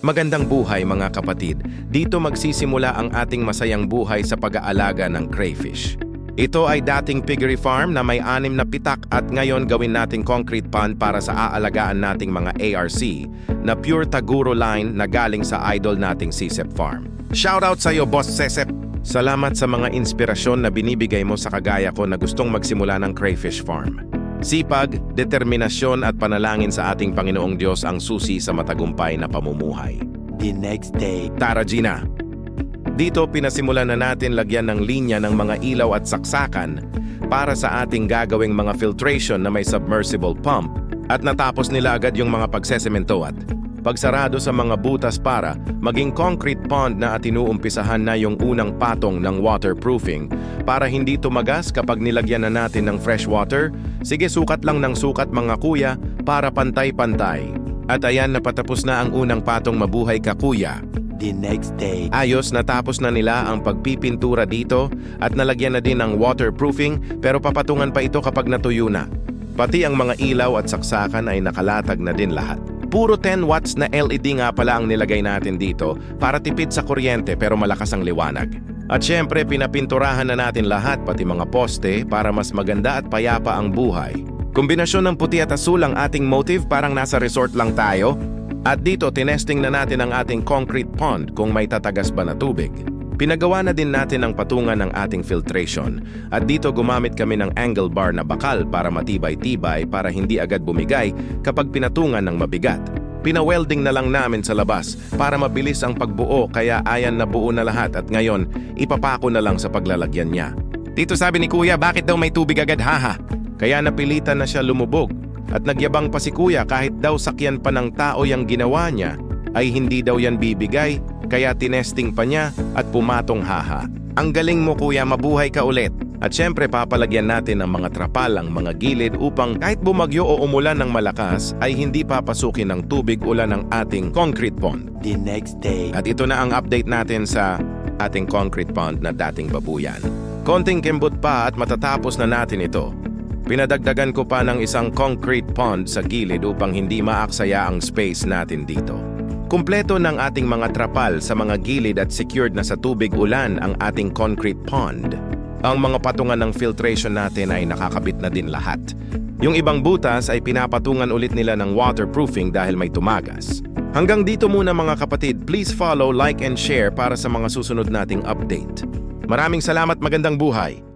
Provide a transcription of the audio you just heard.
Magandang buhay mga kapatid. Dito magsisimula ang ating masayang buhay sa pag-aalaga ng crayfish. Ito ay dating piggery farm na may 6 na pitak at ngayon gawin nating concrete pond para sa aalagaan nating mga ARC na pure Taguro line na galing sa idol nating Sisep Farm. Shoutout sa iyo, Boss Sesep! Salamat sa mga inspirasyon na binibigay mo sa kagaya ko na gustong magsimula ng crayfish farm. Sipag, determinasyon at panalangin sa ating Panginoong Diyos ang susi sa matagumpay na pamumuhay. The next day. Tara, Gina! Dito pinasimulan na natin lagyan ng linya ng mga ilaw at saksakan para sa ating gagawing mga filtration na may submersible pump at natapos nila agad yung mga pagsesemento at pagsarado sa mga butas para maging concrete pond na at inuumpisahan na yung unang patong ng waterproofing para hindi tumagas kapag nilagyan na natin ng fresh water. Sige, sukat lang ng sukat mga kuya para pantay-pantay. At ayan, napatapos na ang unang patong, mabuhay ka kuya. The next day. Ayos, natapos na nila ang pagpipintura dito at nalagyan na din ng waterproofing pero papatungan pa ito kapag natuyo na. Pati ang mga ilaw at saksakan ay nakalatag na din lahat. Puro 10 watts na LED nga pala ang nilagay natin dito para tipid sa kuryente pero malakas ang liwanag. At syempre, pinapinturahan na natin lahat pati mga poste para mas maganda at payapa ang buhay. Kombinasyon ng puti at asul ang ating motive, parang nasa resort lang tayo. At dito, tinesting na natin ang ating concrete pond kung may tatagas ba na tubig. Pinagawa na din natin ang patungan ng ating filtration at dito gumamit kami ng angle bar na bakal para matibay-tibay para hindi agad bumigay kapag pinatungan ng mabigat. Pina-welding na lang namin sa labas para mabilis ang pagbuo kaya ayan na buo na lahat at ngayon ipapako na lang sa paglalagyan niya. Dito sabi ni Kuya, bakit daw may tubig agad haha? Kaya napilitan na siya lumubog at nagyabang pa si Kuya kahit daw sakyan pa ng tao yung ginawa niya ay hindi daw yan bibigay. Kaya tinesting pa niya at pumatong haha. Ang galing mo kuya, mabuhay ka ulit. At syempre papalagyan natin ng mga trapal ang mga gilid upang kahit bumagyo o umulan ng malakas ay hindi papasukin ng tubig ulan ng ating concrete pond. The next day. At ito na ang update natin sa ating concrete pond na dating babuyan. Konting kembot pa at matatapos na natin ito. Pinadagdagan ko pa ng isang concrete pond sa gilid upang hindi maaksaya ang space natin dito. Kumpleto ng ating mga trapal sa mga gilid at secured na sa tubig ulan ang ating concrete pond. Ang mga patungan ng filtration natin ay nakakabit na din lahat. Yung ibang butas ay pinapatungan ulit nila ng waterproofing dahil may tumagas. Hanggang dito muna mga kapatid, please follow, like and share para sa mga susunod nating update. Maraming salamat, magandang buhay!